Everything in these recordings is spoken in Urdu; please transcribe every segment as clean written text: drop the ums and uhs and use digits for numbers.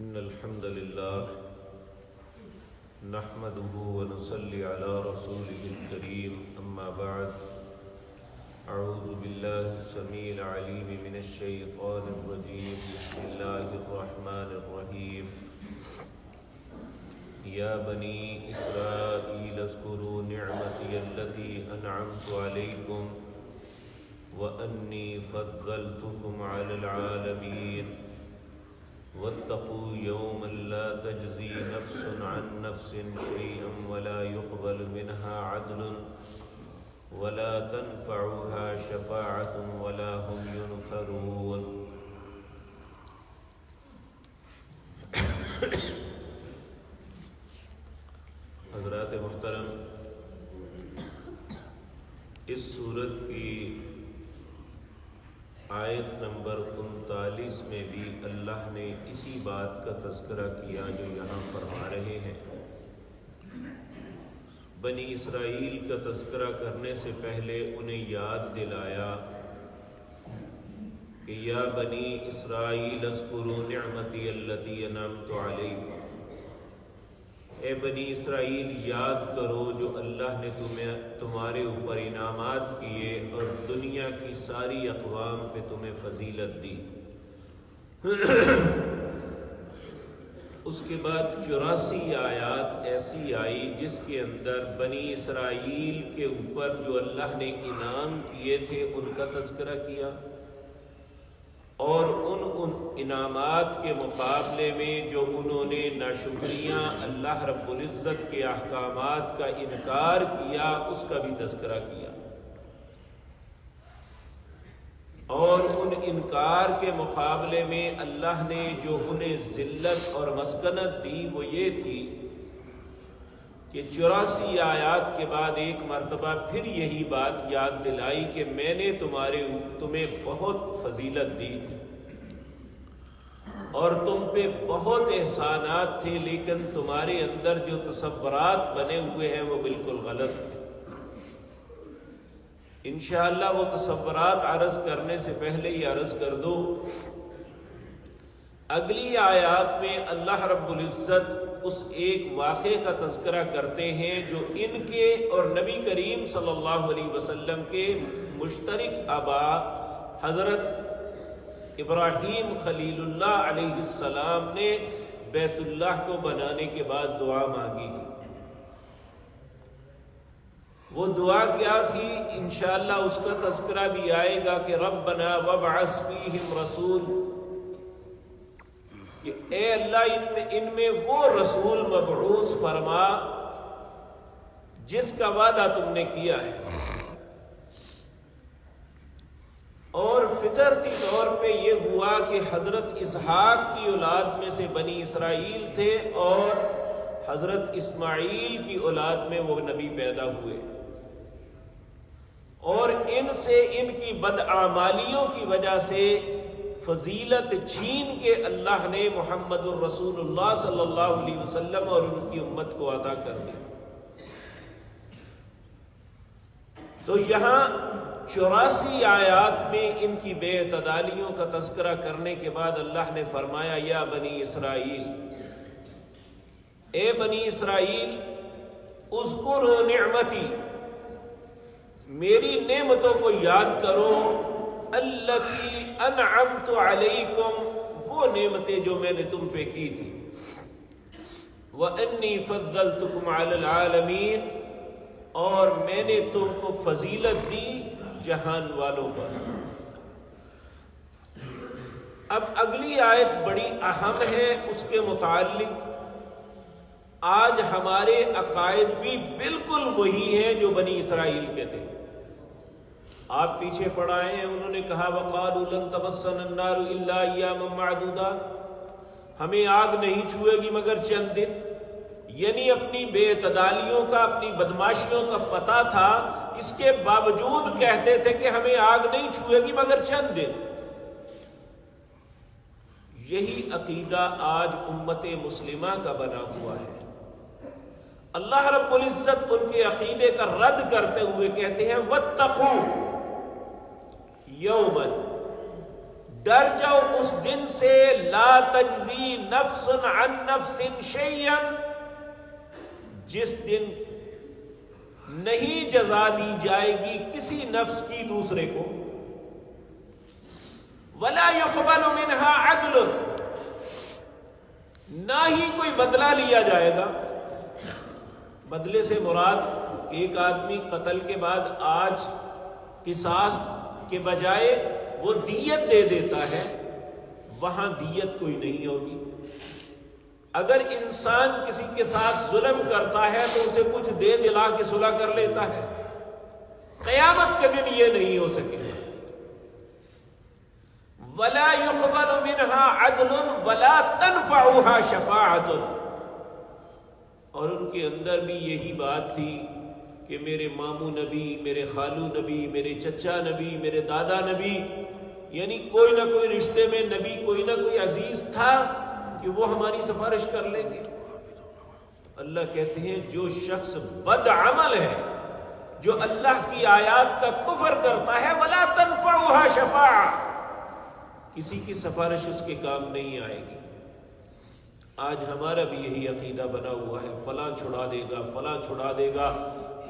إن الحمد لله نحمده ونصلي على رسوله الكريم أما بعد أعوذ بالله السميع العليم من الشيطان الرجيم بسم الله الرحمن الرحيم يا بني إسرائيل اذكروا نعمتي التي أنعمت عليكم وأني فضلتكم على العالمين واتقوا يوما لا تجزي نفس عن نفس شيئا ولا يقبل منها عدل ولا تنفعها شفاعة ولا هم ينصرون. حضرات محترم، اس سورت کی آیت نمبر 39 میں بھی اللہ نے اسی بات کا تذکرہ کیا جو یہاں فرما رہے ہیں۔ بنی اسرائیل کا تذکرہ کرنے سے پہلے انہیں یاد دلایا کہ یا بنی اسرائیل اذکروا نعمتی التی انعمت علیکم، اے بنی اسرائیل یاد کرو جو اللہ نے تمہارے اوپر انعامات کیے اور دنیا کی ساری اقوام پہ تمہیں فضیلت دی۔ اس کے بعد 84 آیات ایسی آئی جس کے اندر بنی اسرائیل کے اوپر جو اللہ نے انعام کیے تھے ان کا تذکرہ کیا، اور ان انعامات کے مقابلے میں جو انہوں نے ناشکریاں اللہ رب العزت کے احکامات کا انکار کیا اس کا بھی تذکرہ کیا، اور ان انکار کے مقابلے میں اللہ نے جو انہیں ذلت اور مسکنت دی وہ یہ تھی کہ 84 آیات کے بعد ایک مرتبہ پھر یہی بات یاد دلائی کہ میں نے تمہیں بہت فضیلت دی اور تم پہ بہت احسانات تھے، لیکن تمہارے اندر جو تصورات بنے ہوئے ہیں وہ بالکل غلط ہیں۔ انشاءاللہ وہ تصورات عرض کرنے سے پہلے ہی عرض کر دو، اگلی آیات میں اللہ رب العزت اس ایک واقعے کا تذکرہ کرتے ہیں جو ان کے اور نبی کریم صلی اللہ علیہ وسلم کے مشترک آبا حضرت ابراہیم خلیل اللہ علیہ السلام نے بیت اللہ کو بنانے کے بعد دعا مانگی تھی۔ وہ دعا کیا تھی انشاءاللہ اس کا تذکرہ بھی آئے گا کہ ربنا وابعث فیہم رسول، کہ اے اللہ ان میں وہ رسول مبعوث فرما جس کا وعدہ تم نے کیا ہے۔ اور فطرتی طور پہ یہ ہوا کہ حضرت اسحاق کی اولاد میں سے بنی اسرائیل تھے اور حضرت اسماعیل کی اولاد میں وہ نبی پیدا ہوئے، اور ان سے ان کی بدعمالیوں کی وجہ سے فضیلت چھین کے اللہ نے محمد الرسول اللہ صلی اللہ علیہ وسلم اور ان کی امت کو عطا کر دیا۔ تو یہاں 84 آیات میں ان کی بے اعتدالیوں کا تذکرہ کرنے کے بعد اللہ نے فرمایا یا بنی اسرائیل، اے بنی اسرائیل اذکروا نعمتی، میری نعمتوں کو یاد کرو، التی انعمت علیکم، وہ نعمتیں جو میں نے تم پہ کی تھی، وانی فضلتکم علی العالمین، اور میں نے تم کو فضیلت دی جہان والوں پر۔ اب اگلی آیت بڑی اہم ہے، اس کے متعلق آج ہمارے عقائد بھی بالکل وہی ہیں جو بنی اسرائیل کے تھے۔ آپ پیچھے پڑھائے ہیں، انہوں نے کہا وَقَالُوا لَن تَمَسَّنَا النَّارُ إِلَّا أَيَّامًا مَّعْدُودَاتٍ، ہمیں آگ نہیں چھوئے گی مگر چند دن، یعنی اپنی بے اعتدالیوں کا، اپنی بدماشیوں کا پتہ تھا، اس کے باوجود کہتے تھے کہ ہمیں آگ نہیں چھوئے گی مگر چند دن۔ یہی عقیدہ آج امت مسلمہ کا بنا ہوا ہے۔ اللہ رب العزت ان کے عقیدے کا رد کرتے ہوئے کہتے ہیں وَاتَّقُوا یومن، ڈر جاؤ اس دن سے لا تجزی نفس عن نفس شیئا، جس دن نہیں جزا دی جائے گی کسی نفس کی دوسرے کو، ولا يقبل منها عدل، نہ ہی کوئی بدلہ لیا جائے گا۔ بدلے سے مراد ایک آدمی قتل کے بعد آج قصاص کے بجائے وہ دیت دے دیتا ہے، وہاں دیت کوئی نہیں ہوگی۔ اگر انسان کسی کے ساتھ ظلم کرتا ہے تو اسے کچھ دے دلا کے صلح کر لیتا ہے، قیامت کے دن یہ نہیں ہو سکے گا۔ وَلَا يُقْبَلُ مِنْهَا عَدْلٌ وَلَا تَنْفَعُهَا شَفَاعَةٌ، اور ان کے اندر بھی یہی بات تھی کہ میرے ماموں نبی، میرے خالو نبی، میرے چچا نبی، میرے دادا نبی، یعنی کوئی نہ کوئی رشتے میں نبی، کوئی نہ کوئی عزیز تھا کہ وہ ہماری سفارش کر لیں گے۔ اللہ کہتے ہیں جو شخص بد عمل ہے، جو اللہ کی آیات کا کفر کرتا ہے، وَلَا تَنْفَعُهَا شَفَاعَةٌ، کسی کی سفارش اس کے کام نہیں آئے گی۔ آج ہمارا بھی یہی عقیدہ بنا ہوا ہے، فلاں چھڑا دے گا، فلاں چھڑا دے گا،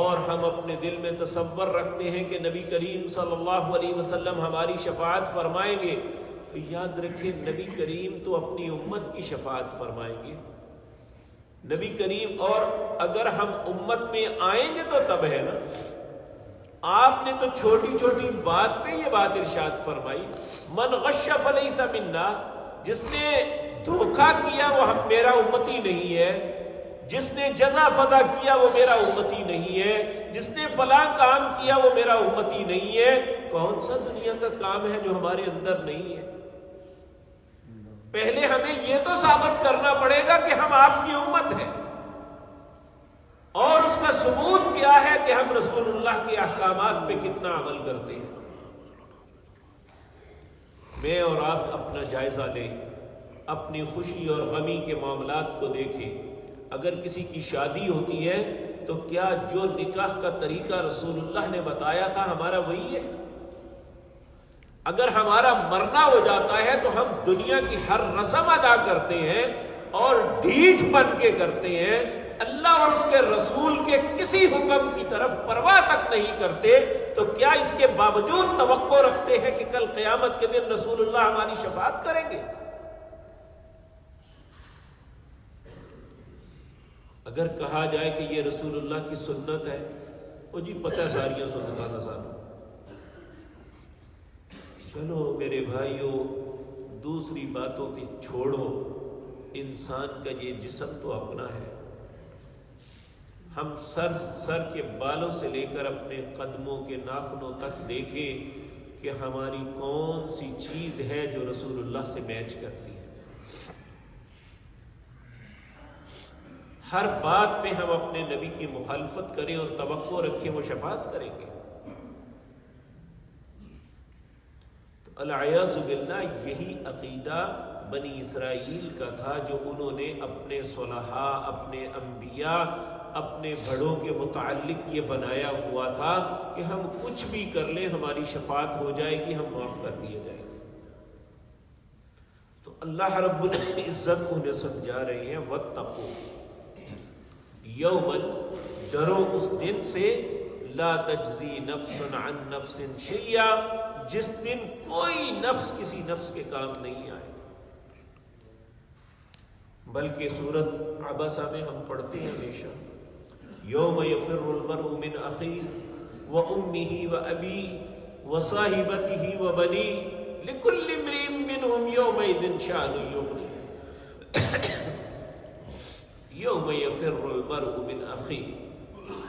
اور ہم اپنے دل میں تصور رکھتے ہیں کہ نبی کریم صلی اللہ علیہ وسلم ہماری شفاعت فرمائیں گے۔ تو یاد رکھیں نبی کریم تو اپنی امت کی شفاعت فرمائیں گے، نبی کریم، اور اگر ہم امت میں آئیں گے تو تب ہے نا۔ آپ نے تو چھوٹی چھوٹی بات پہ یہ بات ارشاد فرمائی، من غش فلیس منا، جس نے دھوکہ کیا وہ میرا امتی نہیں ہے، جس نے جزا فضا کیا وہ میرا امتی نہیں ہے، جس نے فلاں کام کیا وہ میرا امتی نہیں ہے۔ کون سا دنیا کا کام ہے جو ہمارے اندر نہیں ہے؟ پہلے ہمیں یہ تو ثابت کرنا پڑے گا کہ ہم آپ کی امت ہیں، اور اس کا ثبوت کیا ہے کہ ہم رسول اللہ کے احکامات پہ کتنا عمل کرتے ہیں۔ میں اور آپ اپنا جائزہ لیں، اپنی خوشی اور غمی کے معاملات کو دیکھیں۔ اگر کسی کی شادی ہوتی ہے تو کیا جو نکاح کا طریقہ رسول اللہ نے بتایا تھا ہمارا وہی ہے؟ اگر ہمارا مرنا ہو جاتا ہے تو ہم دنیا کی ہر رسم ادا کرتے ہیں اور ڈھیٹ بن کے کرتے ہیں، اللہ اور اس کے رسول کے کسی حکم کی طرف پرواہ تک نہیں کرتے، تو کیا اس کے باوجود توقع رکھتے ہیں کہ کل قیامت کے دن رسول اللہ ہماری شفاعت کریں گے؟ اگر کہا جائے کہ یہ رسول اللہ کی سنت ہے، وہ جی پتہ ساریاں سنتاں نہ سانو، چلو میرے بھائیوں دوسری باتوں کی چھوڑو، انسان کا یہ جسم تو اپنا ہے، ہم سر کے بالوں سے لے کر اپنے قدموں کے ناخنوں تک دیکھیں کہ ہماری کون سی چیز ہے جو رسول اللہ سے میچ کرتی ہے۔ ہر بات میں ہم اپنے نبی کی مخالفت کریں اور توقع رکھیں وہ شفاعت کریں گے۔ تو العیاذ باللہ یہی عقیدہ بنی اسرائیل کا تھا جو انہوں نے اپنے صلحاء، اپنے انبیاء، اپنے بڑوں کے متعلق یہ بنایا ہوا تھا کہ ہم کچھ بھی کر لیں ہماری شفاعت ہو جائے گی، ہم معاف کر دیے جائیں گے۔ تو اللہ رب العزت انہیں سمجھا رہے ہیں وَاتَّقُوا یوماً، ڈرو اس دن سے، لا تجزی نفس عن نفس شیئا، جس دن کوئی نفس کسی نفس کے کام نہیں آئے۔ بلکہ سورۃ عبسہ میں ہم پڑھتے ہیں ہمیشہ، یوم یفر المرء من اخیہ وامہ وابیہ وصاحبتہ وبنیہ لکل امرئ منہم یومئذ شأن یغنیہ۔ یوم یفر المرء من اخیہ،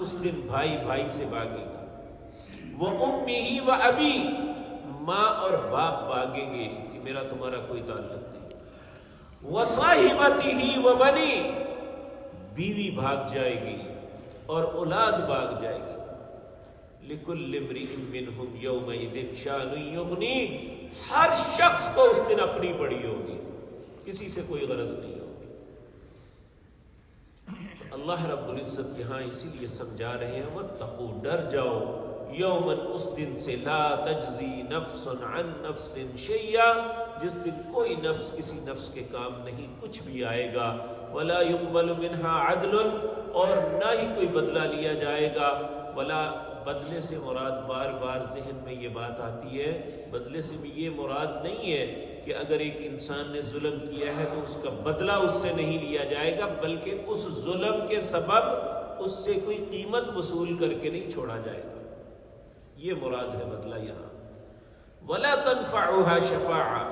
اس دن بھائی بھائی سے بھاگے گا، وامہ وابیہ، ماں اور باپ بھاگیں گے کہ میرا تمہارا کوئی تعلق نہیں، وصاحبتہ وبنیہ، بیوی بھاگ جائے گی اور اولاد بھاگ جائے گی، لکل امرئ منہم یومئذ شأن یغنیہ، ہر شخص کو اس دن اپنی پڑی ہوگی، کسی سے کوئی غرض نہیں ہوگی۔ اللہ رب العزت یہاں اسی لیے سمجھا رہے ہیں وَاتَّقُوا، ڈر جاؤ، یوماً، اس دن سے، لا تجزی نفس عن نفس شیئا، جس دن کوئی نفس کسی نفس کے کام نہیں کچھ بھی آئے گا. ولا يقبل منها عدل، اور نہ ہی کوئی بدلہ لیا جائے گا. ولا، بدلے سے مراد بار بار ذہن میں یہ بات آتی ہے، بدلے سے بھی یہ مراد نہیں ہے کہ اگر ایک انسان نے ظلم کیا ہے تو اس کا بدلہ اس سے نہیں لیا جائے گا، بلکہ اس ظلم کے سبب اس سے کوئی قیمت وصول کر کے نہیں چھوڑا جائے گا. یہ مراد ہے بدلہ یہاں. ولا تنفعها شفاعہ،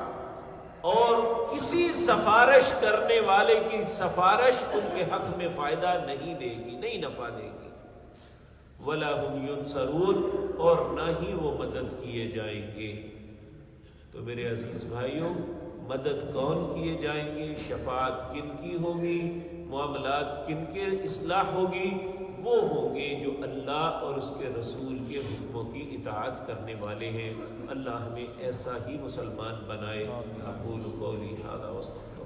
اور کسی سفارش کرنے والے کی سفارش ان کے حق میں فائدہ نہیں دے گی، نہیں نفع دے گی. ولا هم ينصرون، اور نہ ہی وہ مدد کیے جائیں گے. تو میرے عزیز بھائیوں، مدد کون کیے جائیں گے، شفاعت کن کی ہوگی، معاملات کن کے اصلاح ہوگی، وہ ہوں گے جو اللہ اور اس کے رسول کے حکموں کی اطاعت کرنے والے ہیں. اللہ ہمیں ایسا ہی مسلمان بنائے. اقول قولی ھذا واستغفر